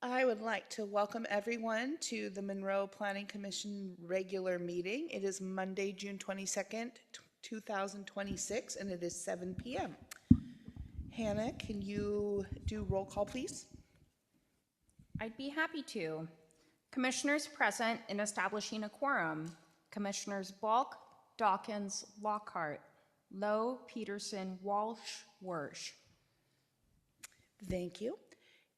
I would like to welcome everyone to the Monroe Planning Commission regular meeting. It is Monday, June 22nd, 2026, and it is 7 p.m. Hannah, can you do roll call, please? I'd be happy to. Commissioners present in establishing a quorum: Commissioners Bulk, Dawkins, Lockhart, Lowe, Peterson, Walsh, Wersch. Thank you.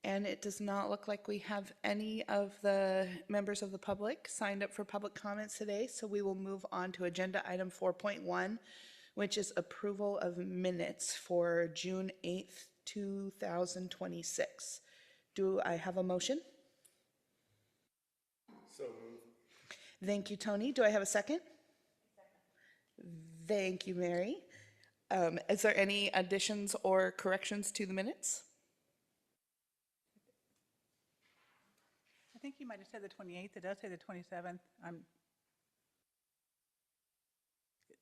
And it does not look like we have any of the members of the public signed up for public comments today, so we will move on to agenda item 4.1, which is approval of minutes for June 8th, 2026. Do I have a motion? So moved. Thank you, Tony. Do I have a second? Thank you, Mary. Is there any additions or corrections to the minutes? I think you might have said the 28th. It does say the 27th.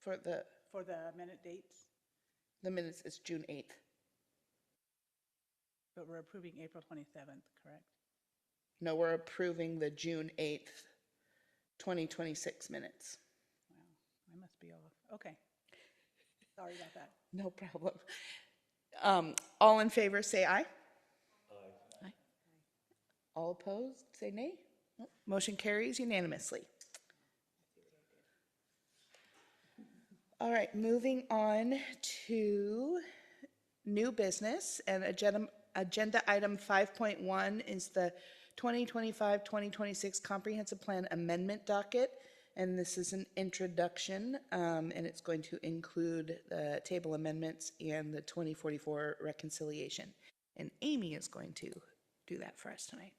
For For the minute dates, the minutes is June 8th. but we're approving April 27th, correct? No, we're approving the June 8th, 2026 minutes. Wow, I must be off. Okay. Sorry about that. No problem. All in favor, say aye. Aye. All opposed, say nay. Nope. Motion carries unanimously. All right, moving on to new business, and agenda item 5.1 is the 2025-2026 Comprehensive Plan Amendment Docket, and this is an introduction, and it's going to include the table amendments and the 2044 reconciliation. And Amy is going to do that for us tonight.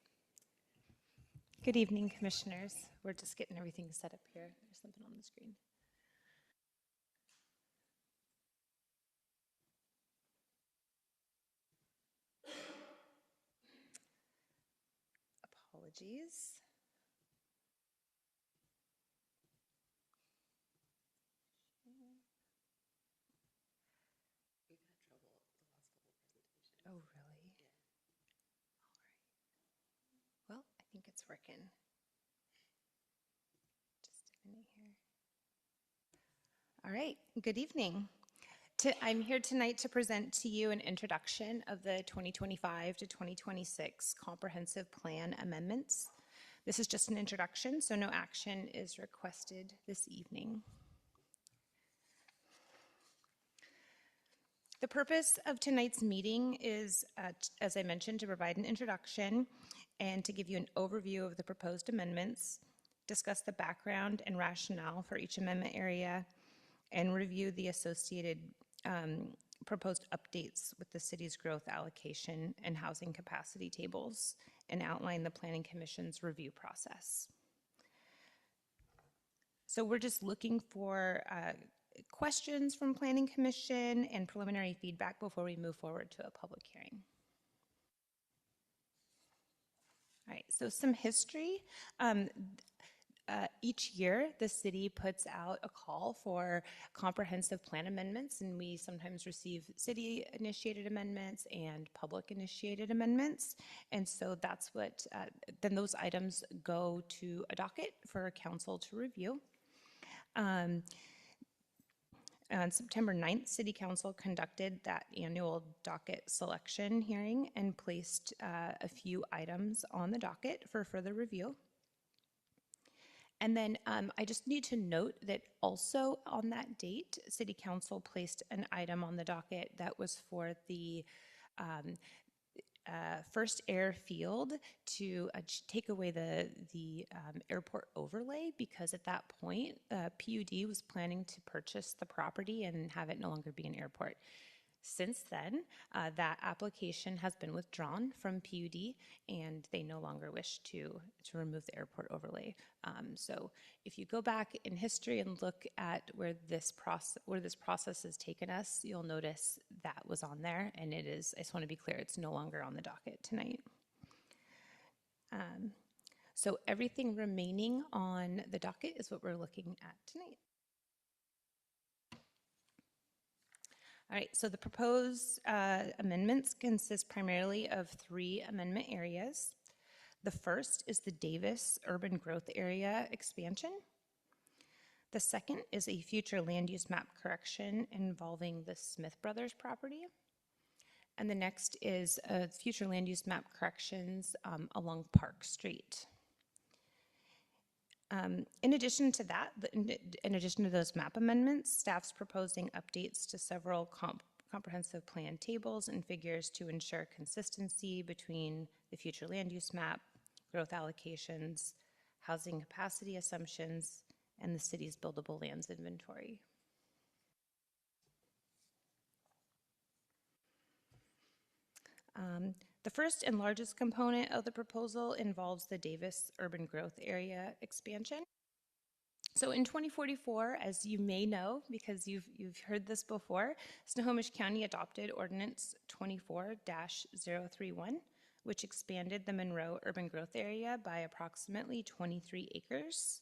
Good evening, Commissioners. We're just getting everything set up here. There's something on the screen. Apologies. Oh, really? All right. Well, I think it's working. Just a minute here. All right. Good evening. I'm here tonight to present to you an introduction of the 2025 to 2026 Comprehensive Plan Amendments. This is just an introduction, so no action is requested this evening. The purpose of tonight's meeting is, as I mentioned, to provide an introduction and to give you an overview of the proposed amendments, discuss the background and rationale for each amendment area, and review the associated proposed updates with the city's growth allocation and housing capacity tables, and outline the Planning Commission's review process. So we're just looking for questions from Planning Commission and preliminary feedback before we move forward to a public hearing. All right, so some history. Each year, the city puts out a call for comprehensive plan amendments, and we sometimes receive city-initiated amendments and public-initiated amendments. And so that's what, then those items go to a docket for council to review. On September 9th, City Council conducted that annual docket selection hearing and placed a few items on the docket for further review. And then I just need to note that also on that date, City Council placed an item on the docket that was for the first airfield to take away the airport overlay, because at that point, PUD was planning to purchase the property and have it no longer be an airport. Since then, that application has been withdrawn from PUD, and they no longer wish to remove the airport overlay. So if you go back in history and look at where this process has taken us, you'll notice that was on there, and it is, I just want to be clear, it's no longer on the docket tonight. So everything remaining on the docket is what we're looking at tonight. All right, so the proposed amendments consist primarily of 3 amendment areas. The first is the Davis Urban Growth Area expansion. The second is a future land use map correction involving the Smith Brothers property. And the next is future land use map corrections along Park Street. In addition to that, in addition to those map amendments, staff's proposing updates to several comprehensive plan tables and figures to ensure consistency between the future land use map, growth allocations, housing capacity assumptions, and the city's buildable lands inventory. The first and largest component of the proposal involves the Davis Urban Growth Area expansion. So in 2044, as you may know, because you've heard this before, Snohomish County adopted Ordinance 24-031, which expanded the Monroe Urban Growth Area by approximately 23 acres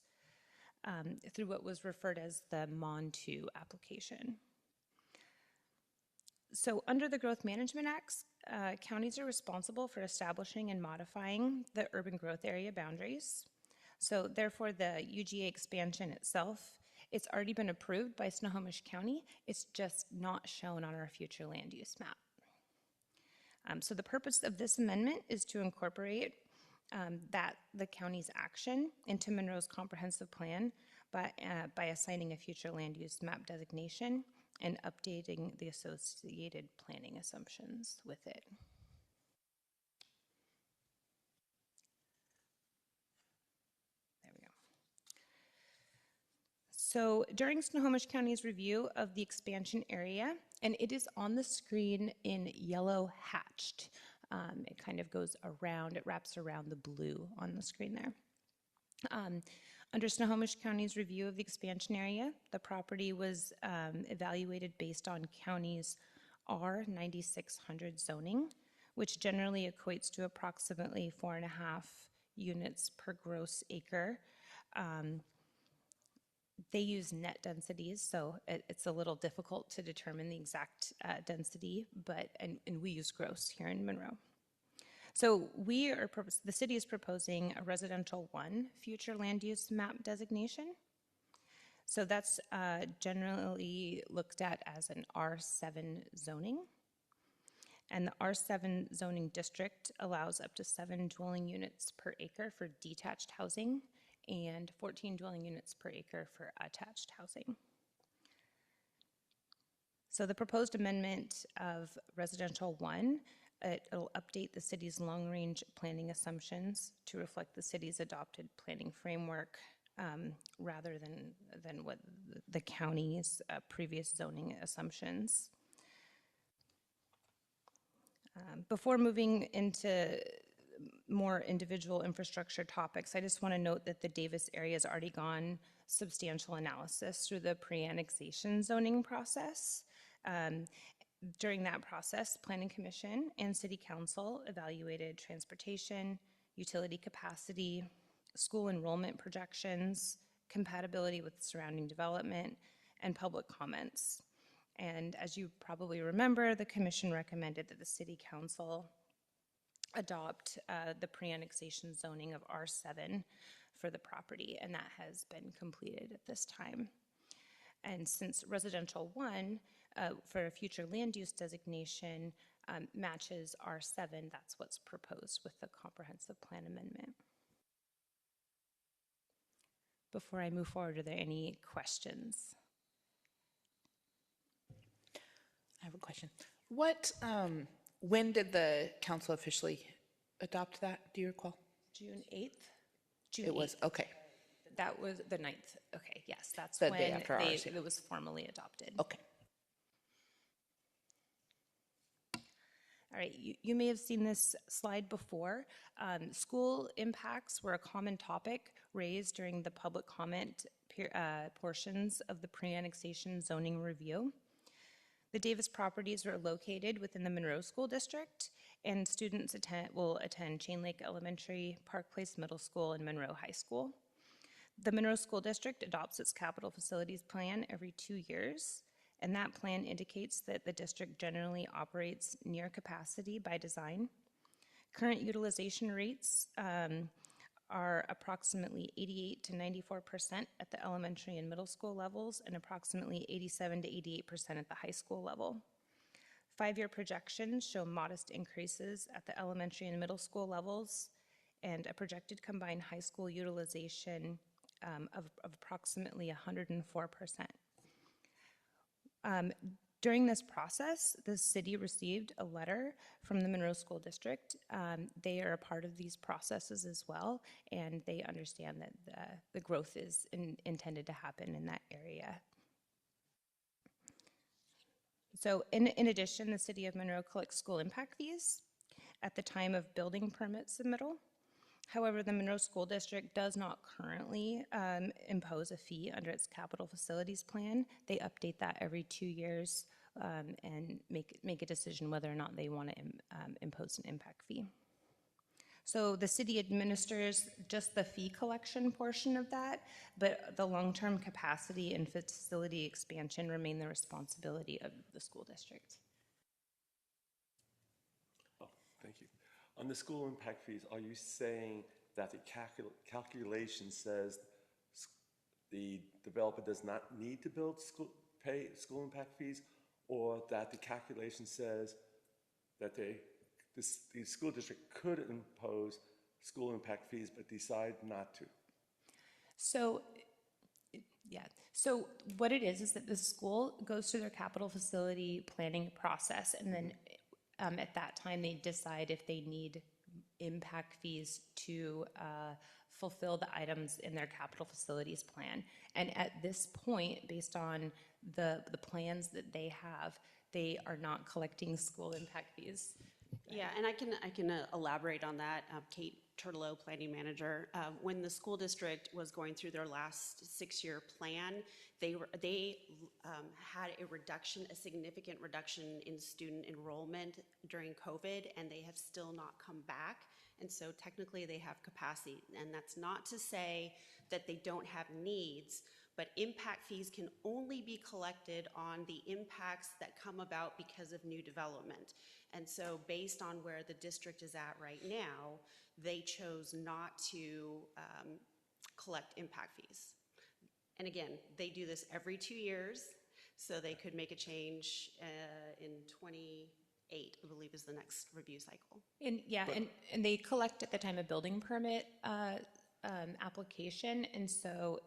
through what was referred as the MON 2 application. So under the Growth Management Acts, counties are responsible for establishing and modifying the urban growth area boundaries. So therefore, the UGA expansion itself, it's already been approved by Snohomish County. It's just not shown on our future land use map. So the purpose of this amendment is to incorporate the county's action into Monroe's comprehensive plan by assigning a future land use map designation and updating the associated planning assumptions with it. There we go. So during Snohomish County's review of the expansion area, and it is on the screen in yellow hatched, it kind of goes around, it wraps around the blue on the screen there. Under Snohomish County's review of the expansion area, the property was evaluated based on county's R9600 zoning, which generally equates to approximately 4.5 units per gross acre. They use net densities, so it's a little difficult to determine the exact density, and we use gross here in Monroe. So the city is proposing a residential 1 future land use map designation. So that's generally looked at as an R7 zoning. And the R7 zoning district allows up to 7 dwelling units per acre for detached housing and 14 dwelling units per acre for attached housing. So the proposed amendment of residential 1, it'll update the city's long-range planning assumptions to reflect the city's adopted planning framework rather than what the county's previous zoning assumptions. Before moving into more individual infrastructure topics, I just want to note that the Davis area has already gone substantial analysis through the pre-annexation zoning process. During that process, Planning Commission and City Council evaluated transportation, utility capacity, school enrollment projections, compatibility with surrounding development, and public comments. And as you probably remember, the Commission recommended that the City Council adopt the pre-annexation zoning of R7 for the property, and that has been completed at this time. And since residential 1 for a future land use designation matches R7, that's what's proposed with the comprehensive plan amendment. Before I move forward, are there any questions? I have a question. When did the council officially adopt that? Do you recall? June 8th? June It was, 8th. okay, That was the 9th. Okay, yes, that's The when day after ours, yeah. it was formally adopted. okay. All right, you may have seen this slide before. School impacts were a common topic raised during the public comment portions of the pre-annexation zoning review. The Davis properties are located within the Monroe School District, and students will attend Chain Lake Elementary, Park Place Middle School, and Monroe High School. The Monroe School District adopts its capital facilities plan every 2 years, and that plan indicates that the district generally operates near capacity by design. Current utilization rates are approximately 88 to 94% at the elementary and middle school levels, and approximately 87 to 88% at the high school level. 5-year projections show modest increases at the elementary and middle school levels, and a projected combined high school utilization of approximately 104%. During this process, the city received a letter from the Monroe School District. They are a part of these processes as well, and they understand that the growth is intended to happen in that area. So in addition, the city of Monroe collects school impact fees at the time of building permit submittal. However, the Monroe School District does not currently impose a fee under its capital facilities plan. They update that every 2 years and make a decision whether or not they want to impose an impact fee. So the city administers just the fee collection portion of that, but the long-term capacity and facility expansion remain the responsibility of the school district. Oh, thank you. On the school impact fees, are you saying that the calculation says the developer does not need to pay school impact fees, or that the calculation says that the school district could impose school impact fees but decide not to? So, yeah. So what it is that the school goes through their capital facility planning process, and then at that time they decide if they need impact fees to fulfill the items in their capital facilities plan. And at this point, based on the plans that they are not collecting school impact fees. Yeah, and I can elaborate on that. Kate Turtelot, planning manager. When the school district was going through their last 6-year plan, they had a significant reduction in student enrollment during COVID, and they have still not come back. And so technically they have capacity. And that's not to say that they don't have needs, but impact fees can only be collected on the impacts that come about because of new development. And so based on where the district is at right now, they chose not to collect impact fees. And again, they do this every 2 years, so they could make a change in 28, I believe, is the next review cycle. And yeah, and they collect at the time of building permit application. And so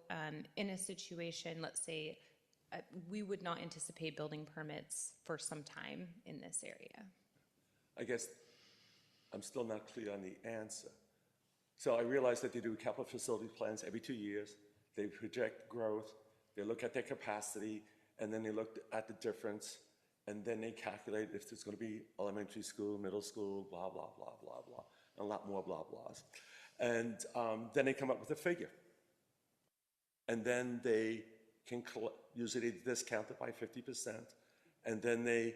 in a situation, let's say, we would not anticipate building permits for some time in this area. I guess I'm still not clear on the answer. So I realize that they do capital facility plans every 2 years. They project growth, they look at their capacity, and then they look at the difference, and then they calculate if there's going to be elementary school, middle school, blah, blah, blah, blah, blah, and a lot more blah, blahs. And then they come up with a figure. And then they can usually they discount it by 50%, and then they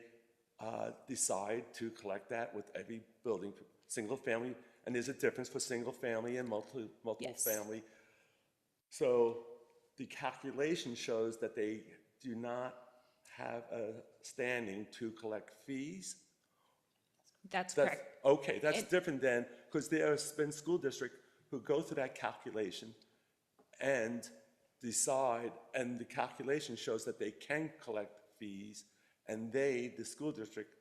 decide to collect that with every building, single family, and there's a difference for single family and multiple Yes. family. So the calculation shows that they do not have a standing to collect fees. That's correct. Okay, that's different than, because there have been school districts who go through that calculation and decide, and the calculation shows that they can collect fees, and the school district,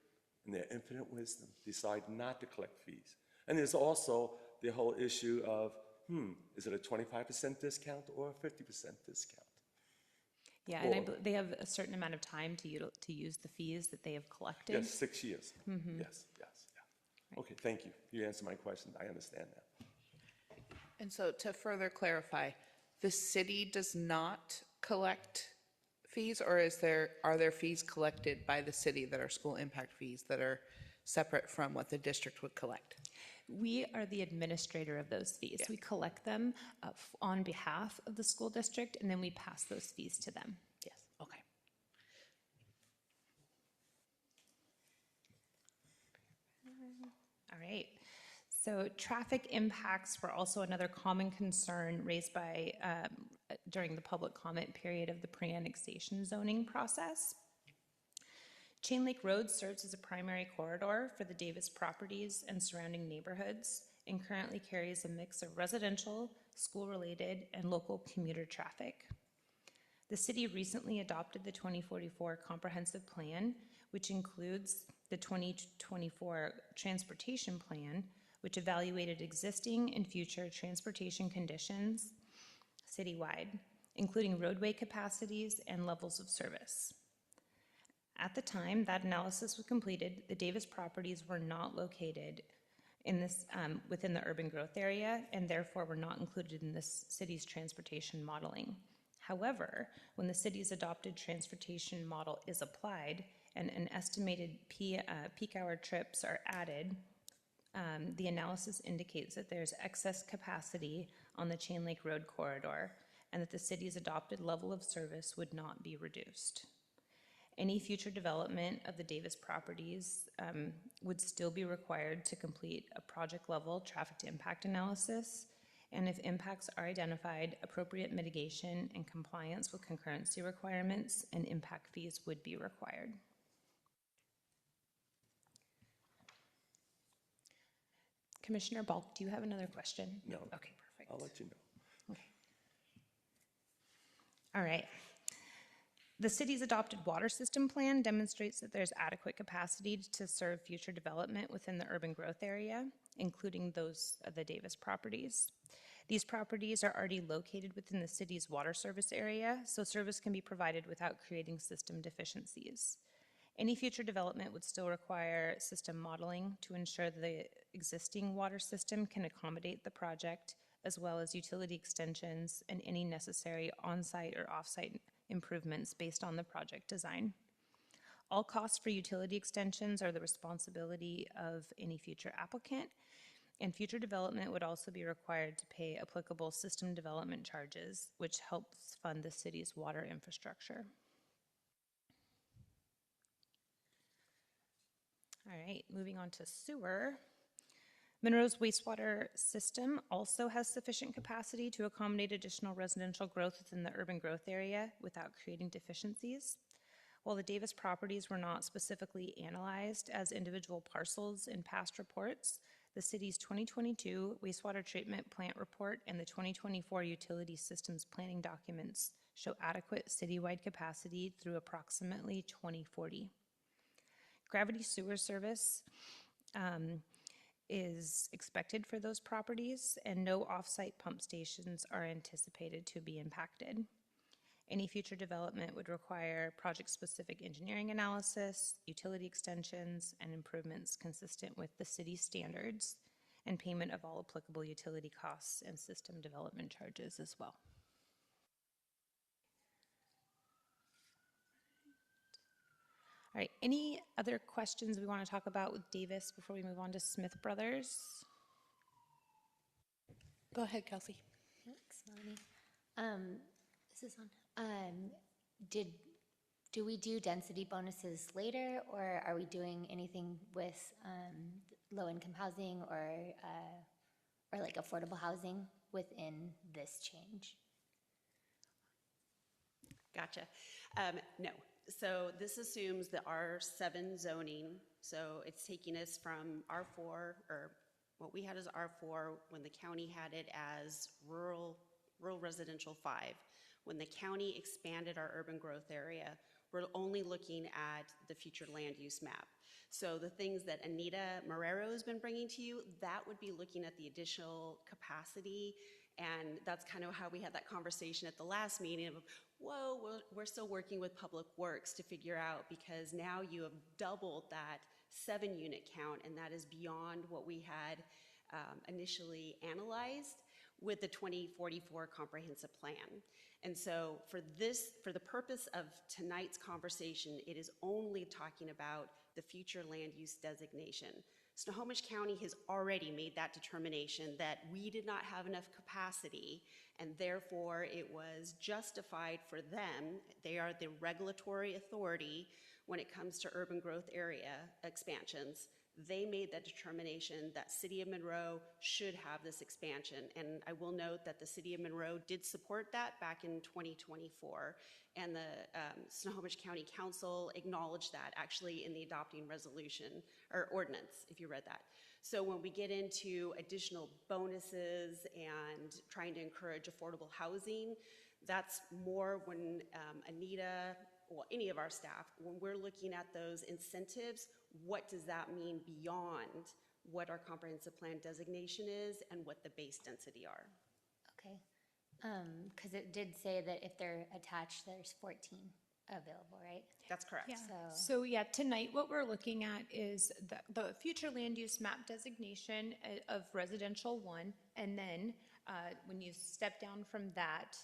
in their infinite wisdom, decide not to collect fees. And there's also the whole issue of, is it a 25% discount or a 50% discount? Yeah, and they have a certain amount of time to use the fees that they have collected. Yes, 6 years. Yes. Right. Okay, thank you. You answered my question. I understand that. And so to further clarify, the city does not collect fees, or are there fees collected by the city that are school impact fees that are separate from what the district would collect? We are the administrator of those fees. Yeah. We collect them on behalf of the school district, and then we pass those fees to them. Yes, okay. All right. So traffic impacts were also another common concern raised by during the public comment period of the pre-annexation zoning process. Chain Lake Road serves as a primary corridor for the Davis properties and surrounding neighborhoods and currently carries a mix of residential, school-related, and local commuter traffic. The city recently adopted the 2044 Comprehensive Plan, which includes the 2024 Transportation Plan, which evaluated existing and future transportation conditions citywide, including roadway capacities and levels of service. At the time that analysis was completed, the Davis properties were not located in this, within the urban growth area and therefore were not included in this city's transportation modeling. However, when the city's adopted transportation model is applied and an estimated peak hour trips are added, the analysis indicates that there's excess capacity on the Chain Lake Road corridor and that the city's adopted level of service would not be reduced. Any future development of the Davis properties would still be required to complete a project-level traffic to impact analysis, and if impacts are identified, appropriate mitigation and compliance with concurrency requirements and impact fees would be required. Commissioner Balk, do you have another question? No. Okay, perfect. I'll let you know. Okay. All right. The city's adopted water system plan demonstrates that there's adequate capacity to serve future development within the urban growth area, including those of the Davis properties. These properties are already located within the city's water service area, so service can be provided without creating system deficiencies. Any future development would still require system modeling to ensure the existing water system can accommodate the project, as well as utility extensions and any necessary on-site or off-site improvements based on the project design. All costs for utility extensions are the responsibility of any future applicant, and future development would also be required to pay applicable system development charges, which helps fund the city's water infrastructure. All right, moving on to sewer. Monroe's wastewater system also has sufficient capacity to accommodate additional residential growth within the urban growth area without creating deficiencies. While the Davis properties were not specifically analyzed as individual parcels in past reports, the city's 2022 wastewater treatment plant report and the 2024 utility systems planning documents show adequate citywide capacity through approximately 2040. Gravity sewer service is expected for those properties, and no off-site pump stations are anticipated to be impacted. Any future development would require project-specific engineering analysis, utility extensions, and improvements consistent with the city's standards, and payment of all applicable utility costs and system development charges as well. All right, any other questions we want to talk about with Davis before we move on to Smith Brothers? Go ahead, Kelsey. Thanks, Melanie. This is on. Do we do density bonuses later, or are we doing anything with low-income housing or like affordable housing within this change? Gotcha. No. So this assumes the R7 zoning. So it's taking us from R4, or what we had as R4 when the county had it as rural residential 5. When the county expanded our urban growth area, we're only looking at the future land use map. So the things that Anita Marrero has been bringing to you, that would be looking at the additional capacity. And that's kind of how we had that conversation at the last meeting of, whoa, we're still working with Public Works to figure out, because now you have doubled that 7-unit count, and that is beyond what we had initially analyzed with the 2044 comprehensive plan. And so for the purpose of tonight's conversation, it is only talking about the future land use designation. Snohomish County has already made that determination that we did not have enough capacity, and therefore it was justified for them. They are the regulatory authority when it comes to urban growth area expansions. they made that determination that City of Monroe should have this expansion. And I will note that the City of Monroe did support that back in 2024, and the Snohomish County Council acknowledged that actually in the adopting resolution, or ordinance, if you read that. So when we get into additional bonuses and trying to encourage affordable housing, that's more when Anita, well, any of our staff, when we're looking at those incentives, what does that mean beyond what our comprehensive plan designation is and what the base density are? Okay. Because it did say that if they're attached, there's 14 available, right? That's correct. So yeah, tonight what we're looking at is the future land use map designation of residential 1, and then when you step down from that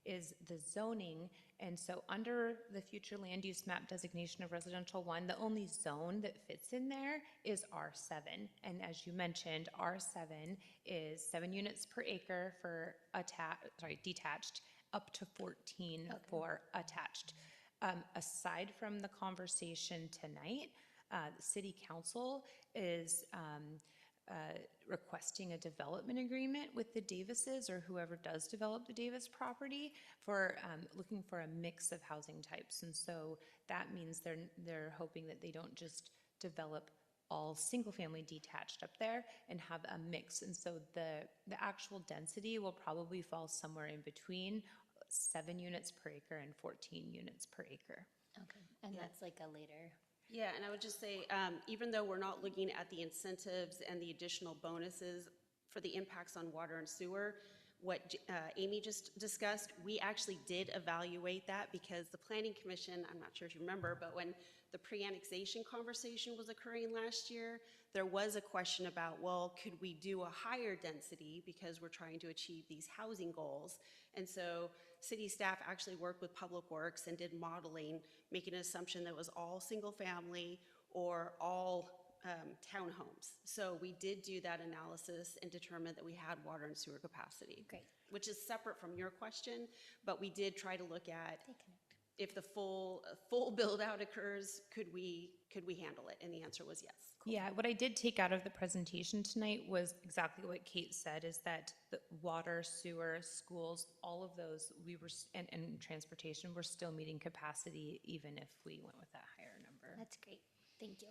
is the zoning. And so under the future land use map designation of residential 1, the only zone that fits in there is R7. And as you mentioned, R7 is 7 units per acre for detached, up to 14 for attached. Aside from the conversation tonight, the City Council is requesting a development agreement with the Davises, or whoever does develop the Davis property, for looking for a mix of housing types. And so that means they're hoping that they don't just develop all single-family detached up there and have a mix. And so the actual density will probably fall somewhere in between 7 units per acre and 14 units per acre. Okay. And that's like a later. Yeah, and I would just say, even though we're not looking at the incentives and the additional bonuses for the impacts on water and sewer, what Amy just discussed, we actually did evaluate that, because the Planning Commission, I'm not sure if you remember, but when the pre-annexation conversation was occurring last year, there was a question about, well, could we do a higher density because we're trying to achieve these housing goals? And so city staff actually worked with Public Works and did modeling, making an assumption that it was all single family or all townhomes. So we did do that analysis and determined that we had water and sewer capacity. Great. Which is separate from your question, but we did try to look at They connect. if the full build out occurs, could we handle it? And the answer was yes. Yeah, what I did take out of the presentation tonight was exactly what Kate said, is that the water, sewer, schools, all of those, and transportation, we're still meeting capacity even if we went with that higher number. That's great. Thank you.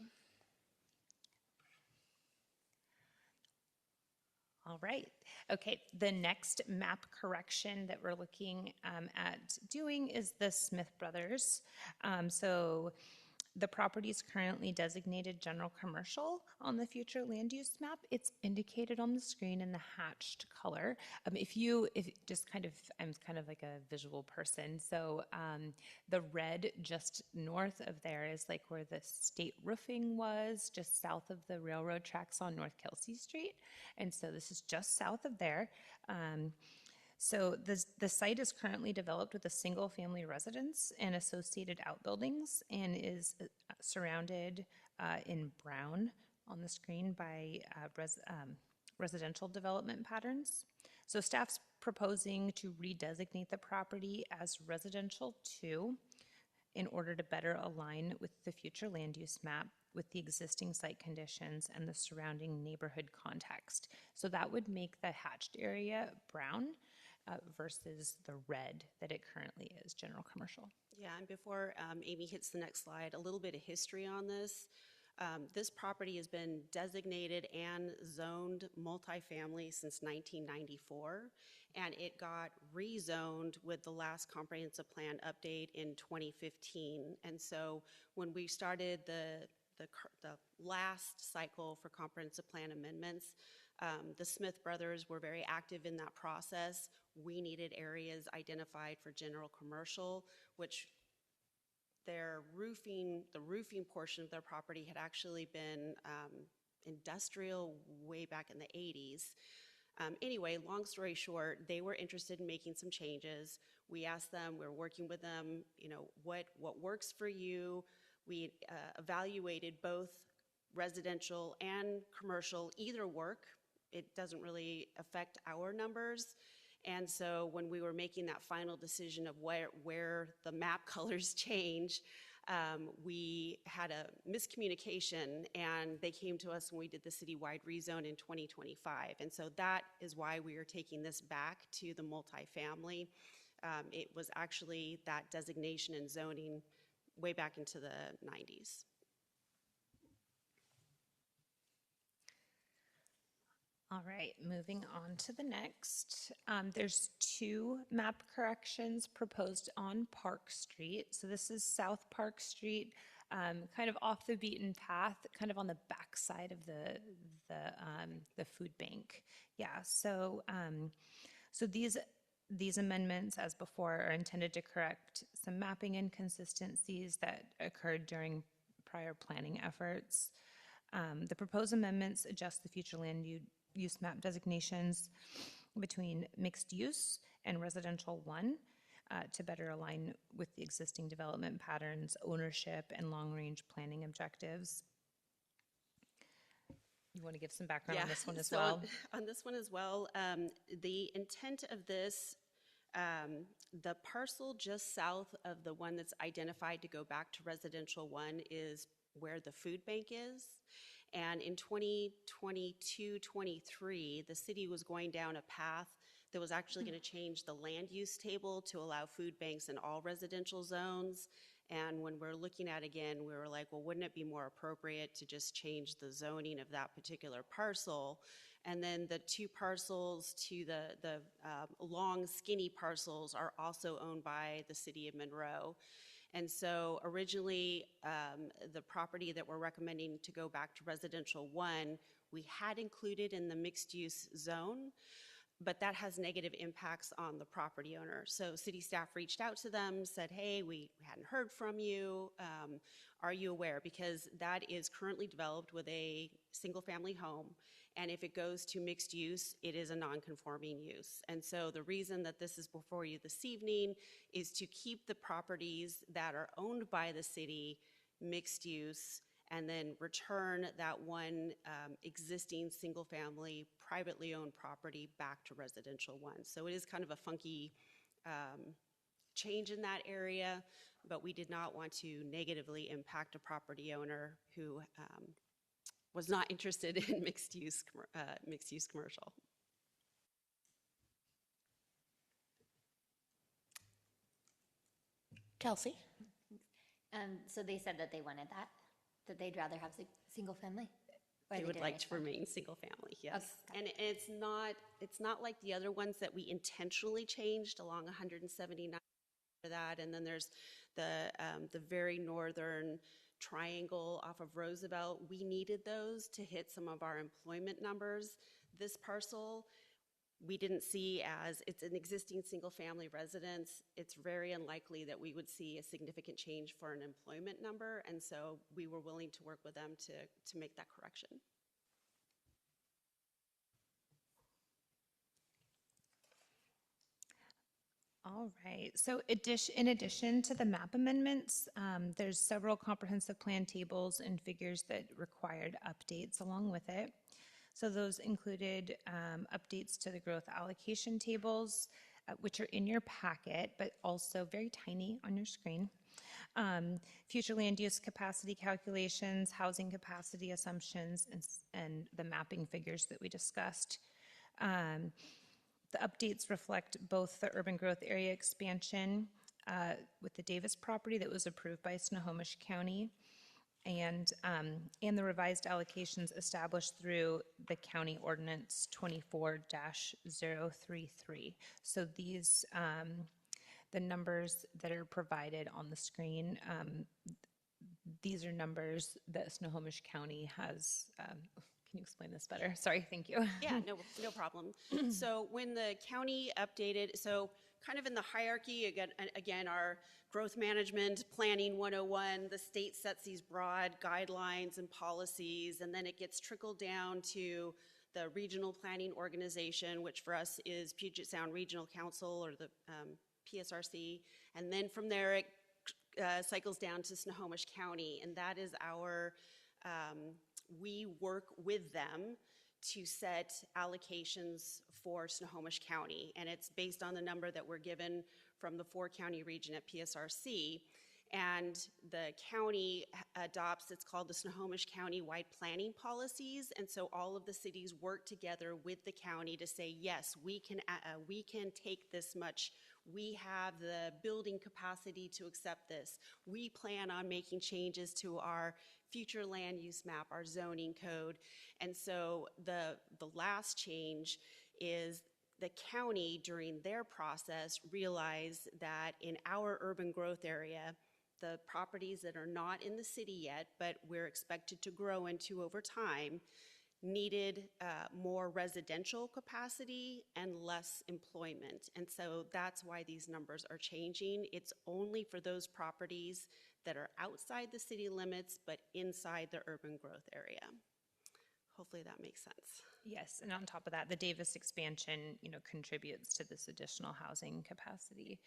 All right. Okay, the next map correction that we're looking at doing is the Smith Brothers. So the property is currently designated general commercial on the future land use map. It's indicated on the screen in the hatched color. I'm kind of like a visual person. So the red just north of there is like where the state roofing was, just south of the railroad tracks on North Kelsey Street. And so this is just south of there. So the site is currently developed with a single-family residence and associated outbuildings, and is surrounded in brown on the screen by residential development patterns. So staff's proposing to redesignate the property as residential 2 in order to better align with the future land use map with the existing site conditions and the surrounding neighborhood context. So that would make the hatched area brown versus the red that it currently is, general commercial. Yeah, and before Amy hits the next slide, a little bit of history on this. This property has been designated and zoned multifamily since 1994, and it got rezoned with the last comprehensive plan update in 2015. And so when we started the last cycle for comprehensive plan amendments, the Smith brothers were very active in that process. We needed areas identified for general commercial, which the roofing portion of their property had actually been industrial way back in the 80s. Anyway, long story short, they were interested in making some changes. We asked them, we're working with them, what works for you. We evaluated both residential and commercial, either work. It doesn't really affect our numbers. And so when we were making that final decision of where the map colors change, we had a miscommunication, and they came to us when we did the citywide rezone in 2025. And so that is why we are taking this back to the multifamily. It was actually that designation and zoning way back into the 90s. All right, moving on to the next. There's 2 map corrections proposed on Park Street. So this is South Park Street, kind of off the beaten path, kind of on the backside of the food bank. Yeah. So these amendments, as before, are intended to correct some mapping inconsistencies that occurred during prior planning efforts. The proposed amendments adjust the future land use map designations between mixed use and residential 1 to better align with the existing development patterns, ownership, and long-range planning objectives. You want to give some background on this one as well? On this one as well, the intent of this, the parcel just south of the one that's identified to go back to residential 1 is where the food bank is. And in 2022-23, the city was going down a path that was actually going to change the land use table to allow food banks in all residential zones. And when we're looking at again, we were like, well, wouldn't it be more appropriate to just change the zoning of that particular parcel? And then the 2 parcels to the long, skinny parcels are also owned by the city of Monroe. And so originally, the property that we're recommending to go back to residential 1, we had included in the mixed-use zone, but that has negative impacts on the property owner. So city staff reached out to them, said, hey, we hadn't heard from you. Are you aware? Because that is currently developed with a single-family home. And if it goes to mixed use, it is a non-conforming use. And so the reason that this is before you this evening is to keep the properties that are owned by the city mixed use, and then return that one existing single-family, privately owned property back to residential 1. So it is kind of a funky change in that area, but we did not want to negatively impact a property owner who was not interested in mixed-use commercial. Kelsey? So they said that they wanted that they'd rather have single family? Or They would didn't like to respond? remain single-family, yes. Okay. And it's not like the other ones that we intentionally changed along 179 for that. And then there's the very northern triangle off of Roosevelt. We needed those to hit some of our employment numbers. This parcel, we didn't see as, it's an existing single-family residence. It's very unlikely that we would see a significant change for an employment number, and so we were willing to work with them to make that correction. All right, so in addition to the map amendments, there's several comprehensive plan tables and figures that required updates along with it. So those included updates to the growth allocation tables, which are in your packet, but also very tiny on your screen. Future land use capacity calculations, housing capacity assumptions, and the mapping figures that we discussed. The updates reflect both the urban growth area expansion with the Davis property that was approved by Snohomish County, and the revised allocations established through the county ordinance 24-033. So these, the numbers that are provided on the screen, these are numbers that Snohomish County has. Can you explain this better? Sorry, thank you. Yeah, no problem. So when the county updated, so kind of in the hierarchy, again, our growth management, planning 101, the state sets these broad guidelines and policies, and then it gets trickled down to the regional planning organization, which for us is Puget Sound Regional Council, or the PSRC, and then from there it cycles down to Snohomish County, and that is our, we work with them to set allocations for Snohomish County, and it's based on the number that we're given from the 4-county region at PSRC. And the county adopts, it's called the Snohomish County-wide planning policies. And so all of the cities work together with the county to say, yes, we can take this much. We have the building capacity to accept this. We plan on making changes to our future land use map, our zoning code. And so the last change is the county, during their process, realized that in our urban growth area, the properties that are not in the city yet, but we're expected to grow into over time, needed more residential capacity and less employment. And so that's why these numbers are changing. It's only for those properties that are outside the city limits, but inside the urban growth area. Hopefully that makes sense. Yes, and on top of that, the Davis expansion, contributes to this additional housing capacity.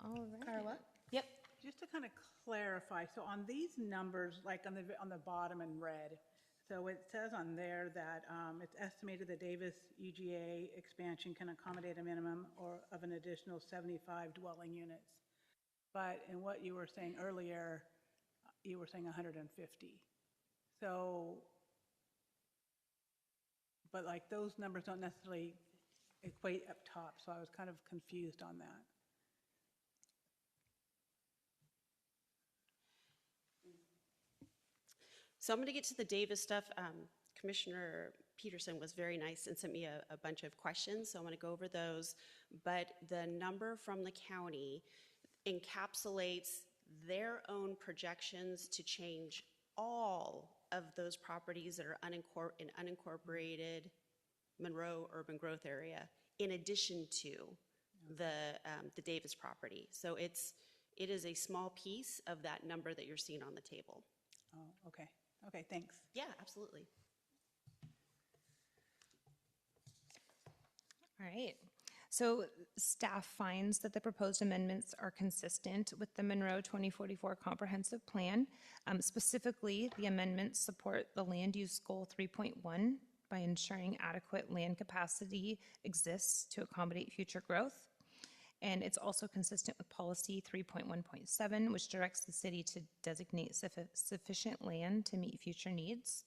All right. Carla? Yep. Just to kind of clarify, so on these numbers, like on the bottom in red, so it says on there that it's estimated the Davis UGA expansion can accommodate a minimum of an additional 75 dwelling units. But in what you were saying earlier, you were saying 150. So, but like those numbers don't necessarily equate up top, so I was kind of confused on that. So I'm going to get to the Davis stuff. Commissioner Peterson was very nice and sent me a bunch of questions, so I'm going to go over those. But the number from the county encapsulates their own projections to change all of those properties that are in unincorporated Monroe urban growth area, in addition to the Davis property. So it is a small piece of that number that you're seeing on the table. Oh, okay. Okay, thanks. Yeah, absolutely. All right. So staff finds that the proposed amendments are consistent with the Monroe 2044 Comprehensive Plan. Specifically, the amendments support the land use goal 3.1 by ensuring adequate land capacity exists to accommodate future growth. And it's also consistent with policy 3.1.7, which directs the city to designate sufficient land to meet future needs.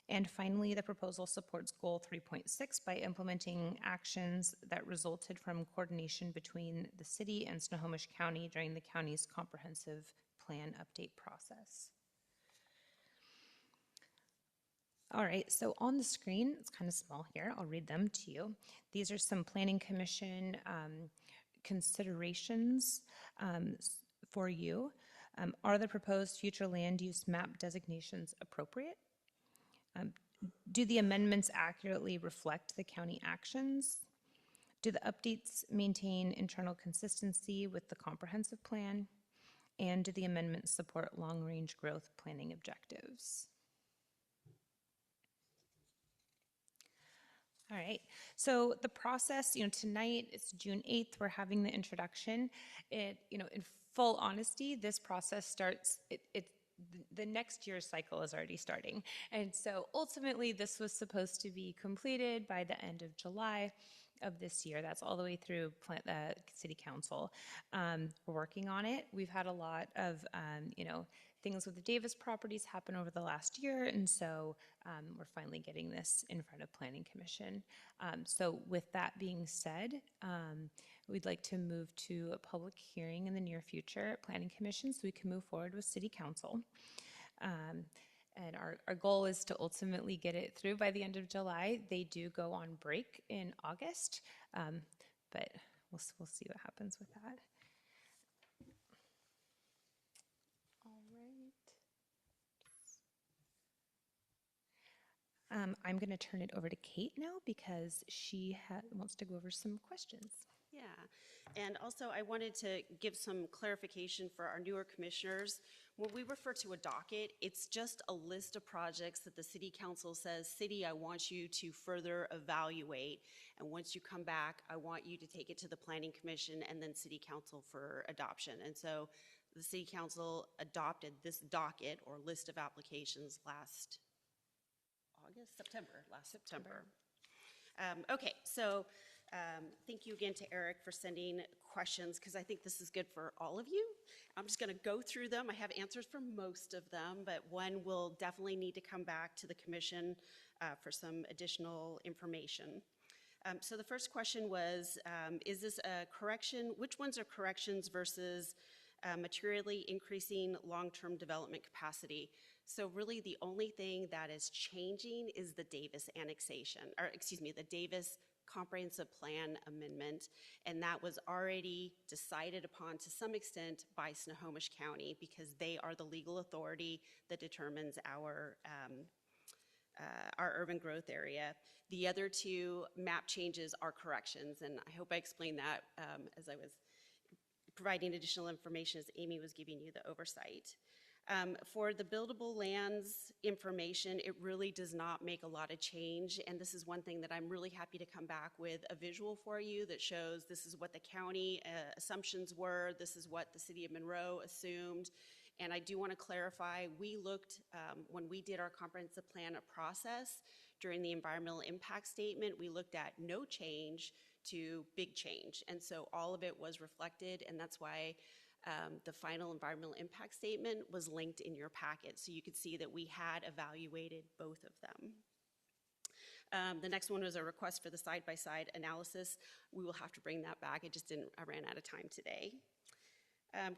And finally, the proposal supports goal 3.6 by implementing actions that resulted from coordination between the city and Snohomish County during the county's comprehensive plan update process. All right, so on the screen, it's kind of small here. I'll read them to you. These are some Planning Commission considerations for you. Are the proposed future land use map designations appropriate? Do the amendments accurately reflect the county actions? Do the updates maintain internal consistency with the comprehensive plan? And do the amendments support long-range growth planning objectives? All right, so the process, tonight it's June 8th, we're having the introduction. In full honesty, this process starts, the next year's cycle is already starting. And so ultimately this was supposed to be completed by the end of July of this year. That's all the way through City Council. We're working on it. We've had a lot of, things with the Davis properties happen over the last year, and so we're finally getting this in front of Planning Commission. So with that being said, we'd like to move to a public hearing in the near future at Planning Commission so we can move forward with City Council. And our goal is to ultimately get it through by the end of July. They do go on break in August, but we'll see what happens with that. All right. I'm going to turn it over to Kate now because she wants to go over some questions. Yeah, and also I wanted to give some clarification for our newer commissioners. When we refer to a docket, it's just a list of projects that the City Council says, City, I want you to further evaluate, and once you come back, I want you to take it to the Planning Commission and then City Council for adoption. And so the City Council adopted this docket or list of applications last September. Okay, so Thank you again to Eric for sending questions, because I think this is good for all of you. I'm just going to go through them. I have answers for most of them, but one will definitely need to come back to the commission for some additional information. So the first question was, is this a correction? Which ones are corrections versus materially increasing long-term development capacity? So really the only thing that is changing is the Davis annexation, or excuse me, the Davis Comprehensive Plan Amendment, and that was already decided upon to some extent by Snohomish County, because they are the legal authority that determines our urban growth area. The other two map changes are corrections, and I hope I explained that as I was providing additional information as Amy was giving you the oversight. For the buildable lands information, it really does not make a lot of change, and this is one thing that I'm really happy to come back with a visual for you that shows this is what the county assumptions were, this is what the city of Monroe assumed. And I do want to clarify, we looked, when we did our comprehensive plan process during the environmental impact statement, we looked at no change to big change. And so all of it was reflected, and that's why the final environmental impact statement was linked in your packet. So you could see that we had evaluated both of them. The next one was a request for the side-by-side analysis. We will have to bring that back. I ran out of time today.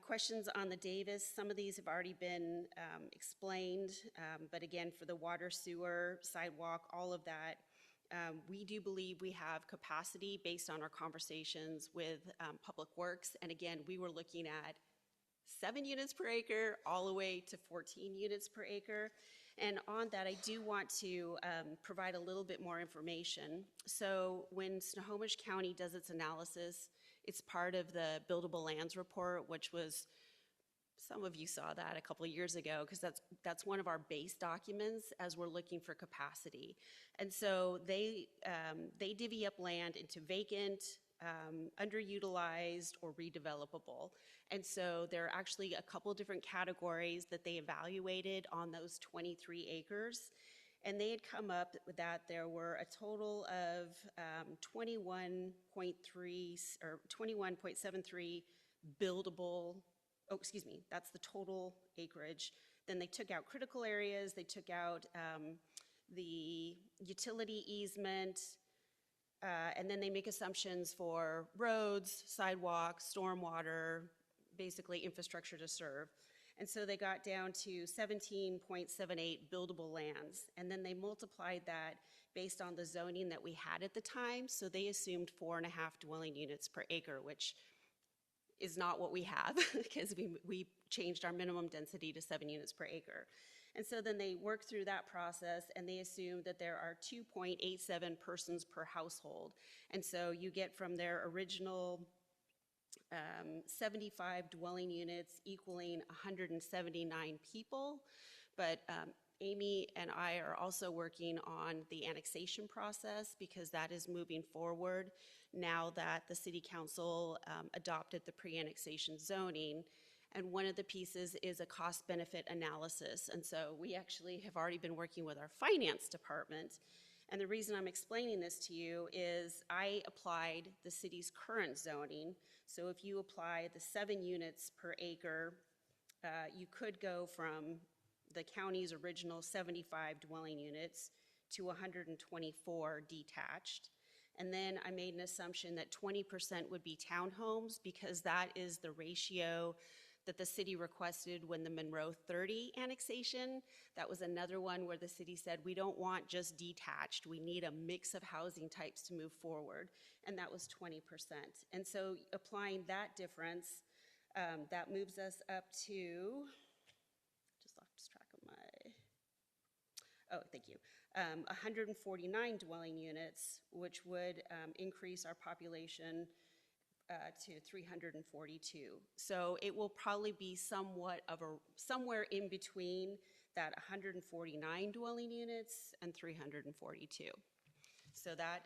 Questions on the Davis, some of these have already been explained, but again, for the water, sewer, sidewalk, all of that, we do believe we have capacity based on our conversations with Public Works, and again, we were looking at 7 units per acre all the way to 14 units per acre. And on that, I do want to provide a little bit more information. So when Snohomish County does its analysis, it's part of the Buildable Lands Report, which was, some of you saw that a couple of years ago, because that's one of our base documents as we're looking for capacity. And so they divvy up land into vacant, underutilized, or redevelopable. And so there are actually a couple different categories that they evaluated on those 23 acres. And they had come up with that there were a total of 21.3 or 21.73 buildable, oh, excuse me, that's the total acreage. Then they took out critical areas, they took out the utility easement, and then they make assumptions for roads, sidewalks, stormwater, basically infrastructure to serve. And so they got down to 17.78 buildable lands. And then they multiplied that based on the zoning that we had at the time. So they assumed 4.5 dwelling units per acre, which is not what we have, because we changed our minimum density to 7 units per acre. And so then they worked through that process, and they assumed that there are 2.87 persons per household. And so you get from their original 75 dwelling units equaling 179 people, but Amy and I are also working on the annexation process, because that is moving forward now that the City Council adopted the pre-annexation zoning. And one of the pieces is a cost-benefit analysis. And so we actually have already been working with our finance department. And the reason I'm explaining this to you is I applied the city's current zoning. So if you apply the 7 units per acre, you could go from the county's original 75 dwelling units to 124 detached. And then I made an assumption that 20% would be townhomes, because that is the ratio that the city requested when the Monroe 30 annexation. That was another one where the city said, we don't want just detached, we need a mix of housing types to move forward, and that was 20%. And so applying that difference, that moves us up to, just lost track of my, oh, thank you, 149 dwelling units, which would increase our population to 342. So it will probably be somewhat of somewhere in between that 149 dwelling units and 342. So that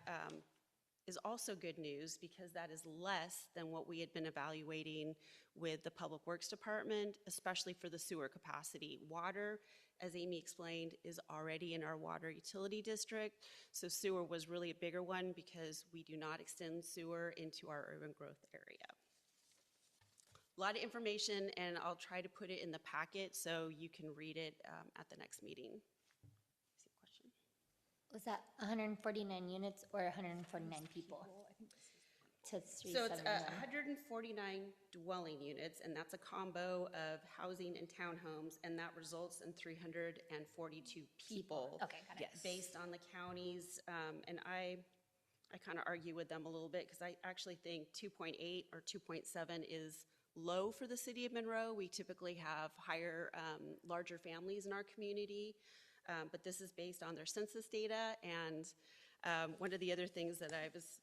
is also good news because that is less than what we had been evaluating with the Public Works Department, especially for the sewer capacity. Water, as Amy explained, is already in our water utility district, so sewer was really a bigger one because we do not extend sewer into our urban growth area. A lot of information, and I'll try to put it in the packet so you can read it at the next meeting. See a question? Was that 149 units or 149 people? To So it's 371. 149 dwelling units, and that's a combo of housing and townhomes, and that results in 342 people. Okay, got it. Yes. Based on the counties, and I kind of argue with them a little bit because I actually think 2.8 or 2.7 is low for the city of Monroe. We typically have higher, larger families in our community, but this is based on their census data. And one of the other things that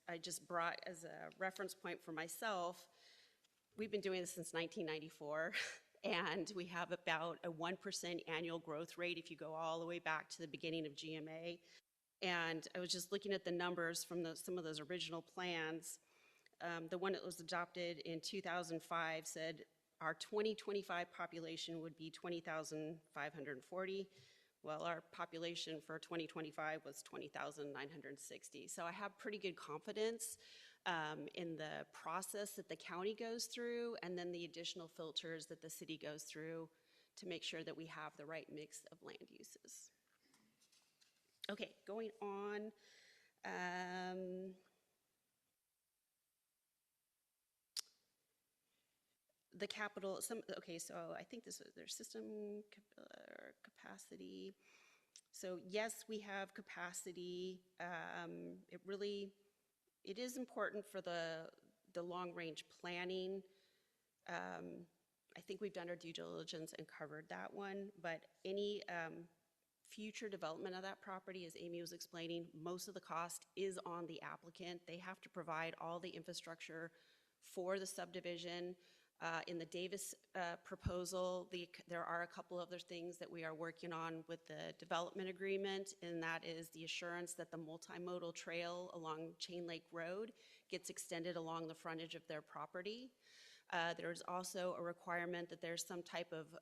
I just brought as a reference point for myself, we've been doing this since 1994, and we have about a 1% annual growth rate if you go all the way back to the beginning of GMA. And I was just looking at the numbers from some of those original plans. The one that was adopted in 2005 said our 2025 population would be 20,540. Well, our population for 2025 was 20,960. So I have pretty good confidence in the process that the county goes through and then the additional filters that the city goes through to make sure that we have the right mix of land uses. Okay, going on. The capital, okay, so I think this was their system capacity. So yes, we have capacity. It is important for the long-range planning. I think we've done our due diligence and covered that one, but any future development of that property, as Amy was explaining, most of the cost is on the applicant. They have to provide all the infrastructure for the subdivision. In the Davis proposal, there are a couple other things that we are working on with the development agreement, and that is the assurance that the multimodal trail along Chain Lake Road gets extended along the frontage of their property. There's also a requirement that there's some type of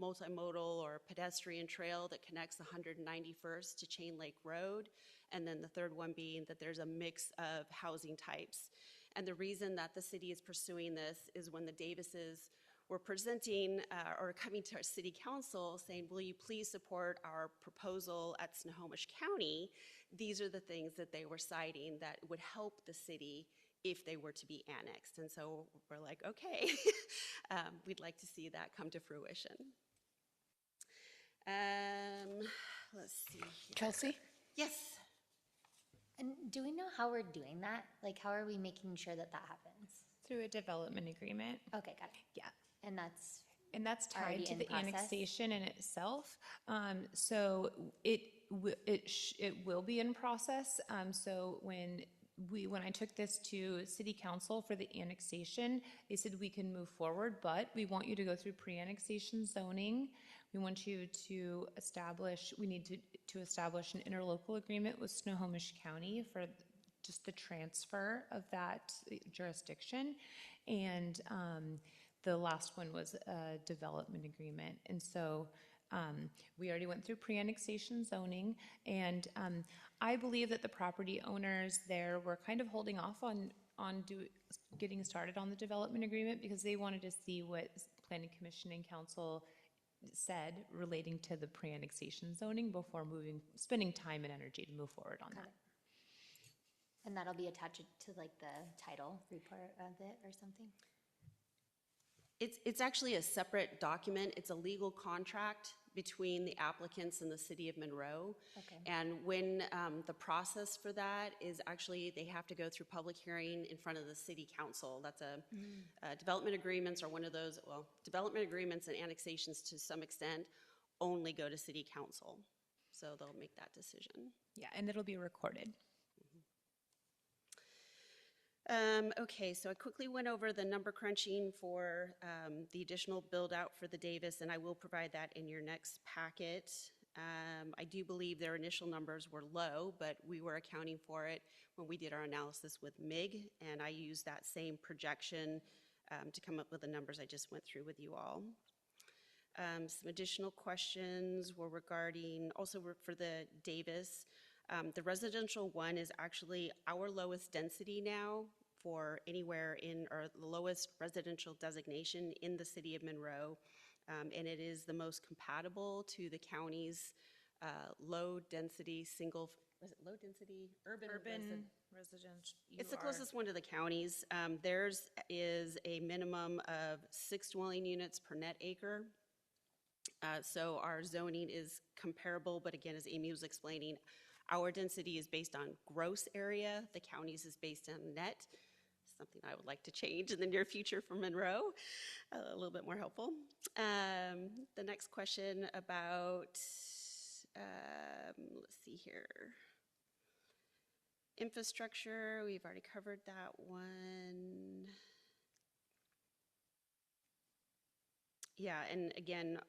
multimodal or pedestrian trail that connects 191st to Chain Lake Road, and then the third one being that there's a mix of housing types. And the reason that the city is pursuing this is when the Davises were presenting or coming to our city council saying, will you please support our proposal at Snohomish County? These are the things that they were citing that would help the city if they were to be annexed. And so we're like, okay, we'd like to see that come to fruition. Let's see here. Chelsea? Yes. And do we know how we're doing that? Like, how are we making sure that that happens? Through a development agreement. Okay, got it. Yeah. And that's And that's tied already to in the process? annexation in itself. So it will be in process. So when I took this to city council for the annexation, they said we can move forward, but we want you to go through pre-annexation zoning. We want you to establish, we need to establish an interlocal agreement with Snohomish County for just the transfer of that jurisdiction. And the last one was a development agreement. And so we already went through pre-annexation zoning, and I believe that the property owners there were kind of holding off on getting started on the development agreement because they wanted to see what Planning Commission and Council said relating to the pre-annexation zoning before spending time and energy to move forward on that. And that'll be attached to like the title report of it or something? It's actually a separate document. It's a legal contract between the applicants and the city of Monroe. Okay. And when the process for that is actually, they have to go through public hearing in front of the city council. That's development agreements are one of those, well, development agreements and annexations to some extent only go to city council. So they'll make that decision. Yeah, and it'll be recorded. Okay, so I quickly went over the number crunching for the additional build out for the Davis, and I will provide that in your next packet. I do believe their initial numbers were low, but we were accounting for it when we did our analysis with MIG, and I used that same projection to come up with the numbers I just went through with you all. Some additional questions were regarding, also for the Davis. The residential one is actually our lowest density now for anywhere in, or the lowest residential designation in the city of Monroe. And it is the most compatible to the county's low-density single, was it low-density? Urban residential. It's the closest one to the counties. Theirs is a minimum of 6 dwelling units per net acre. So our zoning is comparable, but again, as Amy was explaining, our density is based on gross area. The county's is based on net. Something I would like to change in the near future for Monroe, a little bit more helpful. The next question about, let's see here. Infrastructure, we've already covered that one. Yeah, and again,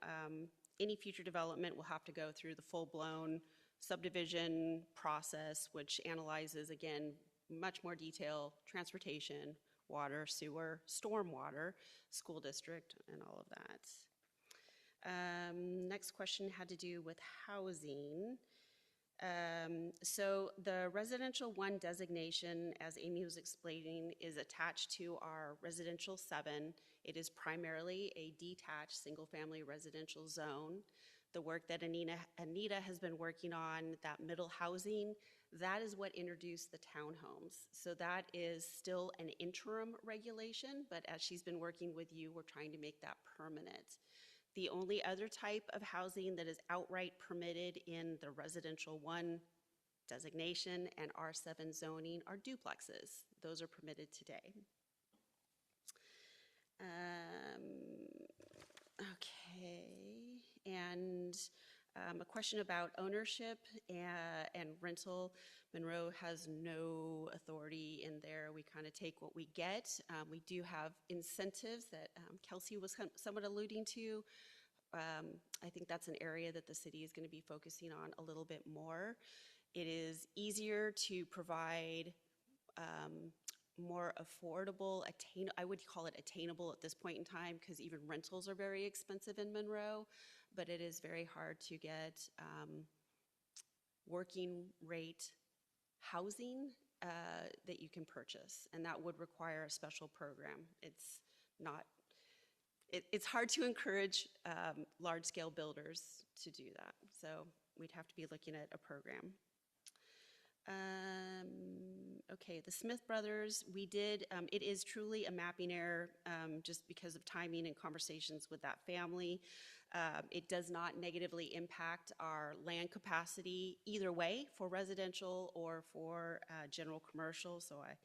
any future development will have to go through the full-blown subdivision process, which analyzes, again, much more detail, transportation, water, sewer, stormwater, school district, and all of that. Next question had to do with housing. So the residential 1 designation, as Amy was explaining, is attached to our residential 7. It is primarily a detached single-family residential zone. The work that Anita has been working on, that middle housing, that is what introduced the townhomes. So that is still an interim regulation, but as she's been working with you, we're trying to make that permanent. The only other type of housing that is outright permitted in the residential 1 designation and R7 zoning are duplexes. Those are permitted today. Okay, and a question about ownership and rental. Monroe has no authority in there. We kind of take what we get. We do have incentives that Kelsey was somewhat alluding to. I think that's an area that the city is going to be focusing on a little bit more. It is easier to provide more affordable, I would call it attainable at this point in time, because even rentals are very expensive in Monroe, but it is very hard to get working rate housing that you can purchase, and that would require a special program. It's not, it's hard to encourage large-scale builders to do that, so we'd have to be looking at a program. Okay, the Smith brothers, we did, it is truly a mapping error just because of timing and conversations with that family. It does not negatively impact our land capacity either way for residential or for general commercial, so I'm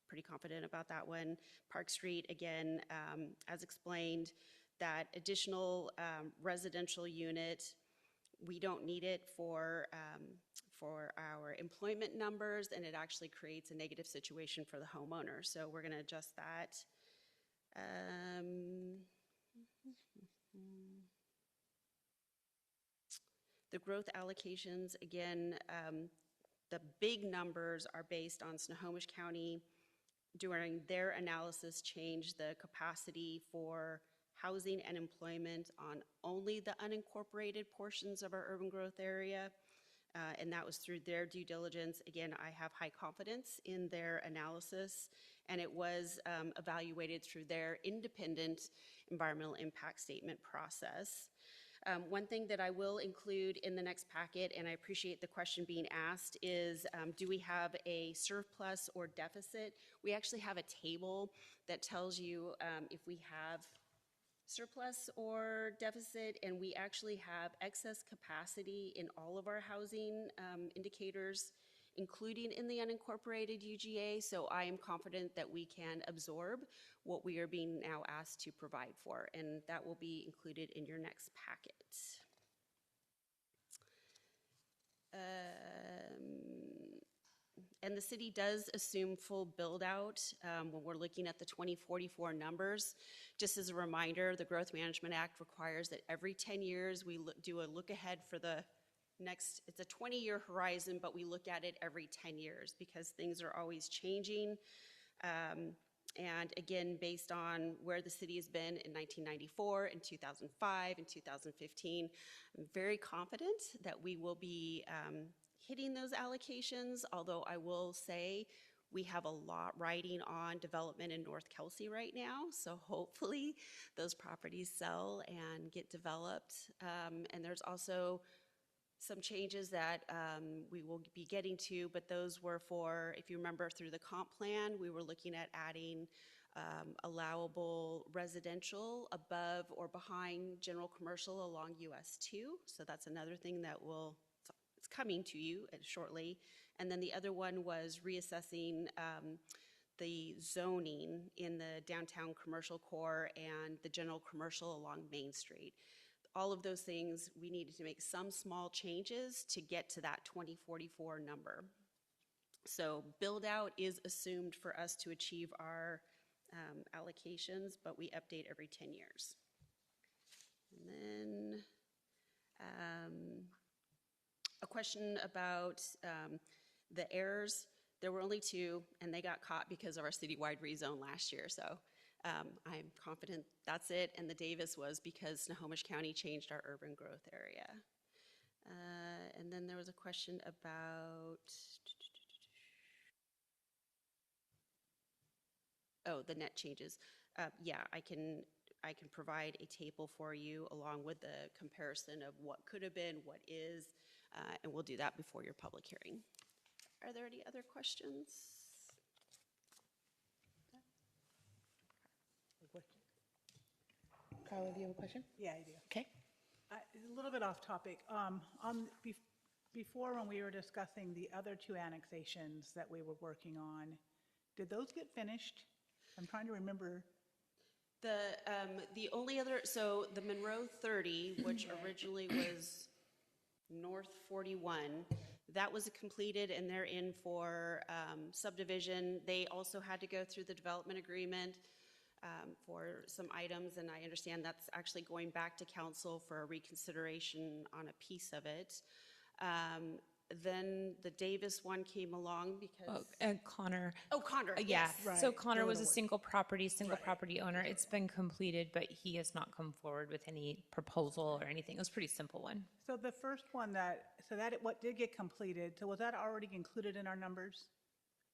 pretty confident about that one. Park Street, again, as explained, that additional residential unit, we don't need it for our employment numbers, and it actually creates a negative situation for the homeowner. So we're going to adjust that. The growth allocations, again, the big numbers are based on Snohomish County. During their analysis, changed the capacity for housing and employment on only the unincorporated portions of our urban growth area. And that was through their due diligence. Again, I have high confidence in their analysis, and it was evaluated through their independent environmental impact statement process. One thing that I will include in the next packet, and I appreciate the question being asked, is do we have a surplus or deficit? We actually have a table that tells you if we have surplus or deficit, and we actually have excess capacity in all of our housing indicators, including in the unincorporated UGA, so I am confident that we can absorb what we are being now asked to provide for, and that will be included in your next packet. And the city does assume full build out when we're looking at the 2044 numbers. Just as a reminder, the Growth Management Act requires that every 10 years we do a look ahead for the next, it's a 20-year horizon, but we look at it every 10 years because things are always changing. And again, based on where the city has been in 1994, in 2005, in 2015, I'm very confident that we will be hitting those allocations, although I will say we have a lot riding on development in North Kelsey right now, so hopefully those properties sell and get developed. And there's also some changes that we will be getting to, but those were for, if you remember through the comp plan, we were looking at adding allowable residential above or behind general commercial along US 2. So that's another thing that it's coming to you shortly. And then the other one was reassessing the zoning in the downtown commercial core and the general commercial along Main Street. All of those things, we needed to make some small changes to get to that 2044 number. So build out is assumed for us to achieve our allocations, but we update every 10 years. And then a question about the errors. There were only 2, and they got caught because of our citywide rezone last year. So I'm confident that's it. And the Davis was because Snohomish County changed our urban growth area. And then there was a question about, oh, the net changes. Yeah, I can provide a table for you along with the comparison of what could have been, what is, and we'll do that before your public hearing. Are there any other questions? Carla, do you have a question? Yeah, I do. Okay. A little bit off topic. Before, when we were discussing the other 2 annexations that we were working on, did those get finished? I'm trying to remember. The only other, so the Monroe 30, which originally was North 41, that was completed and they're in for subdivision. They also had to go through the development agreement for some items, and I understand that's actually going back to council for a reconsideration on a piece of it. Then the Davis one came along because... And Connor. Oh, Connor, Yeah, yes. Right. so Connor was a Right. single property owner. It's been completed, but he has not come forward with any proposal or anything. It was a pretty simple one. So the first one what did get completed, so was that already included in our numbers?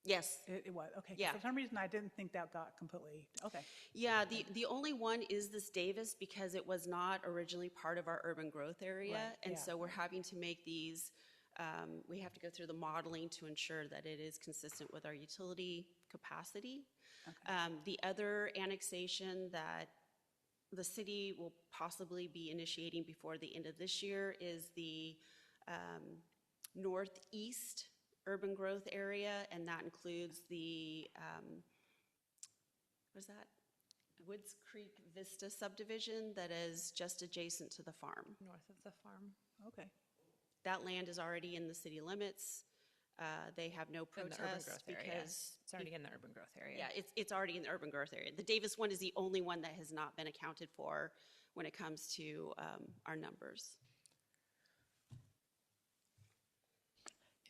Yes. It was, okay. Yeah. For some reason, I didn't think that got completely, okay. Yeah, the only one is this Davis because it was not originally part of our urban growth area. Right, And yeah. so we're having to make these, we have to go through the modeling to ensure that it is consistent with our utility capacity. The other annexation that the city will possibly be initiating before the end of this year is the northeast urban growth area, and that includes the, what is that? Woods Creek Vista subdivision that is just adjacent to the farm. North of the farm. Okay. That land is already in the city limits. They have no In the urban protest growth area. because It's already in the urban growth area. yeah, it's already in the urban growth area. The Davis one is the only one that has not been accounted for when it comes to our numbers.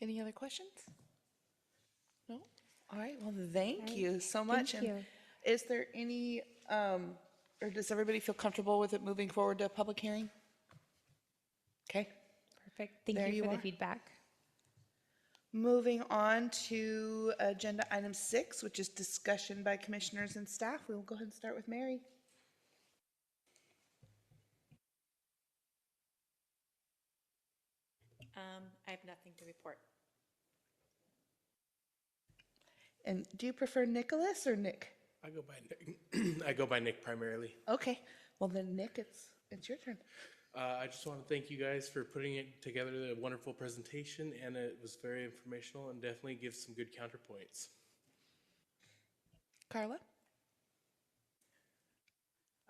Any other questions? No? All right, well, thank you so much. Thank you. And is there any, or does everybody feel comfortable with it moving forward to a public hearing? Okay. Perfect. Thank There you you for the are. feedback. Moving on to agenda item 6, which is discussion by commissioners and staff. We will go ahead and start with Mary. I have nothing to report. And do you prefer Nicholas or Nick? I go by Nick. I go by Nick primarily. Okay, well then, Nick, it's your turn. I just want to thank you guys for putting it together, a wonderful presentation, and it was very informational and definitely gives some good counterpoints. Carla?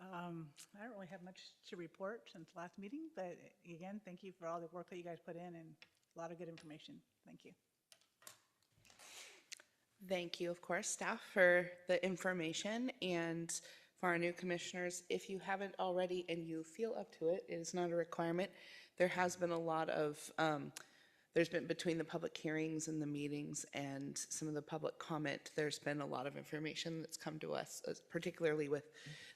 I don't really have much to report since last meeting, but again, thank you for all the work that you guys put in and a lot of good information. Thank you. Thank you, of course, staff, for the information, and for our new commissioners, if you haven't already and you feel up to it, it is not a requirement, there has been a lot of, there's been, between the public hearings and the meetings and some of the public comment, there's been a lot of information that's come to us, particularly with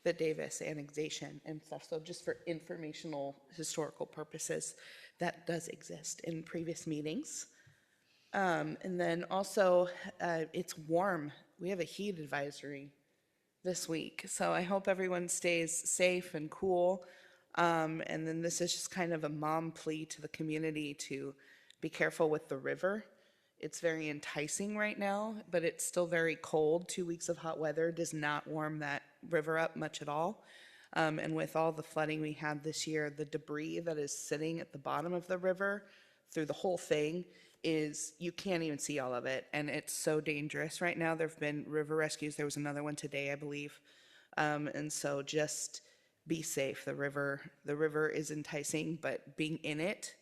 the Davis annexation and stuff. So just for informational, historical purposes, that does exist in previous meetings. And then also, it's warm. We have a heat advisory this week. So I hope everyone stays safe and cool. And then this is just kind of a mom plea to the community to be careful with the river. It's very enticing right now, but it's still very cold. 2 weeks of hot weather does not warm that river up much at all. And with all the flooding we had this year, the debris that is sitting at the bottom of the river through the whole thing is, you can't even see all of it. And it's so dangerous right now. There've been river rescues. There was another one today, I believe. And so just be safe. The river is enticing, but being in it,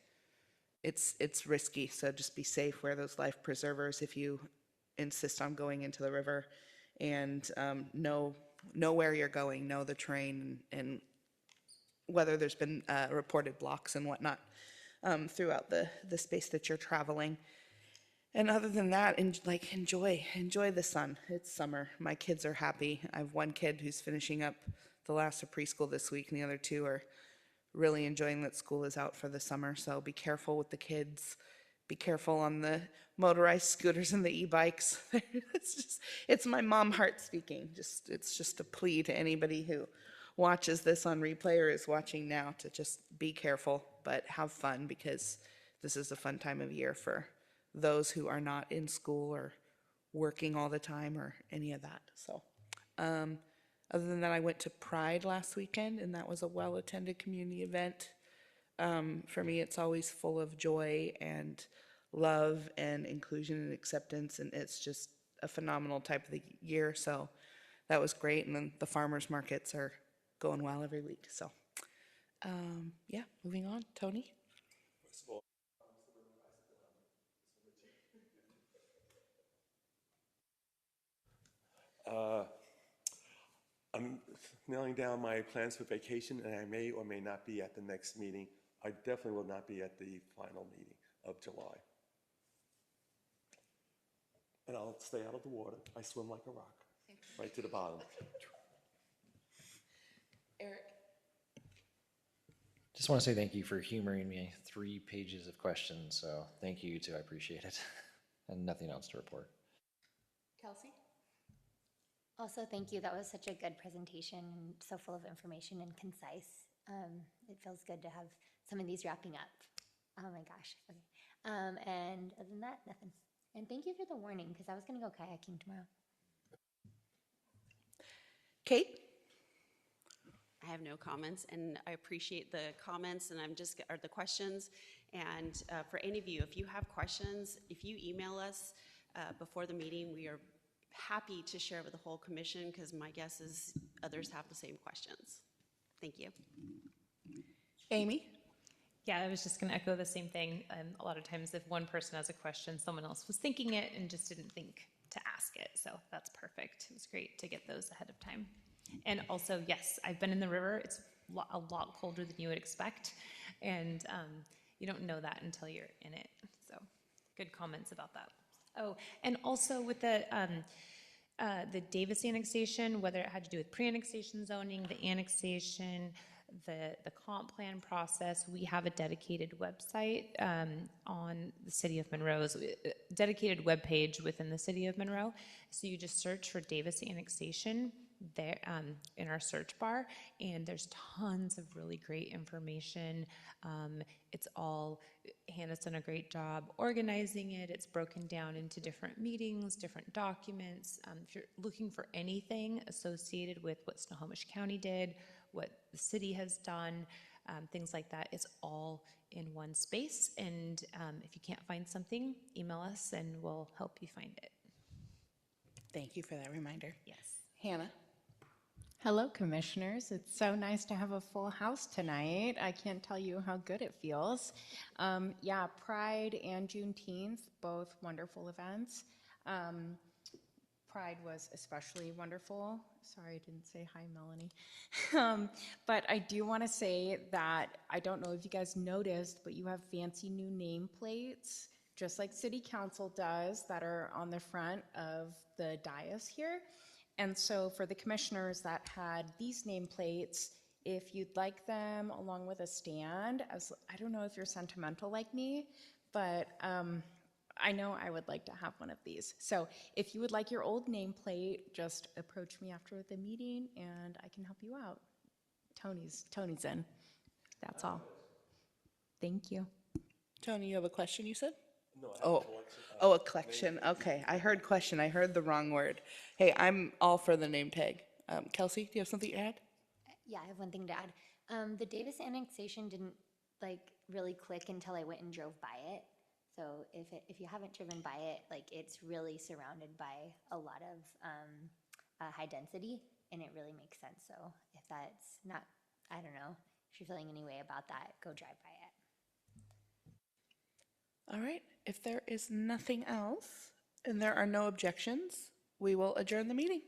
it's risky. So just be safe. Wear those life preservers if you insist on going into the river, and know where you're going, know the terrain, and whether there's been reported blocks and whatnot throughout the space that you're traveling. And other than that, enjoy the sun. It's summer. My kids are happy. I have one kid who's finishing up the last of preschool this week, and the other two are really enjoying that school is out for the summer. So be careful with the kids. Be careful on the motorized scooters and the e-bikes. It's my mom heart speaking. It's just a plea to anybody who watches this on replay or is watching now to just be careful, but have fun, because this is a fun time of year for those who are not in school or working all the time or any of that. So other than that, I went to Pride last weekend, and that was a well-attended community event. For me, it's always full of joy and love and inclusion and acceptance, and it's just a phenomenal type of the year. So that was great. And then the farmers markets are going well every week. So yeah, moving on. Tony? I'm nailing down my plans for vacation, and I may or may not be at the next meeting. I definitely will not be at the final meeting of July. And I'll stay out of the water. I swim like a rock, right to the bottom. Eric? Just want to say thank you for humoring me. 3 pages of questions, so thank you too. I appreciate it. And nothing else to report. Kelsey? Also, thank you. That was such a good presentation and so full of information and concise. It feels good to have some of these wrapping up. Oh my gosh. Okay. And other than that, nothing. And thank you for the warning, because I was going to go kayaking tomorrow. Kate? I have no comments, and I appreciate the comments, and or the questions. And for any of you, if you have questions, if you email us before the meeting, we are happy to share with the whole commission, because my guess is others have the same questions. Thank you. Amy? Yeah, I was just going to echo the same thing. A lot of times if one person has a question, someone else was thinking it and just didn't think to ask it. So that's perfect. It was great to get those ahead of time. And also, yes, I've been in the river. It's a lot colder than you would expect. And you don't know that until you're in it. So good comments about that. Oh, and also with the Davis annexation, whether it had to do with pre-annexation zoning, the annexation, the comp plan process, we have a dedicated website on the City of Monroe's dedicated webpage within the City of Monroe. So you just search for Davis annexation there in our search bar, and there's tons of really great information. It's all, Hannah's done a great job organizing it. It's broken down into different meetings, different documents. If you're looking for anything associated with what Snohomish County did, what the city has done, things like that, it's all in one space. And if you can't find something, email us and we'll help you find it. Thank you for that reminder. Yes. Hannah? Hello, commissioners. It's so nice to have a full house tonight. I can't tell you how good it feels. Yeah, Pride and Juneteenth, both wonderful events. Pride was especially wonderful. Sorry, I didn't say hi, Melanie. But I do want to say that I don't know if you guys noticed, but you have fancy new nameplates, just like City Council does, that are on the front of the dais here. And so for the commissioners that had these nameplates, if you'd like them along with a stand, as I don't know if you're sentimental like me, but I know I would like to have one of these. So if you would like your old nameplate, just approach me after the meeting and I can help you out. Tony's in. That's all. Thank you. Tony, you have a question, you said? No, I have a collection. Oh, a collection. Okay, I heard question. I heard the wrong word. Hey, I'm all for the name tag. Kelsey, do you have something to add? Yeah, I have one thing to add. The Davis annexation didn't like really click until I went and drove by it. So if you haven't driven by it, like it's really surrounded by a lot of high density, and it really makes sense. So if that's not, I don't know, if you're feeling any way about that, go drive by it. All right, if there is nothing else and there are no objections, we will adjourn the meeting.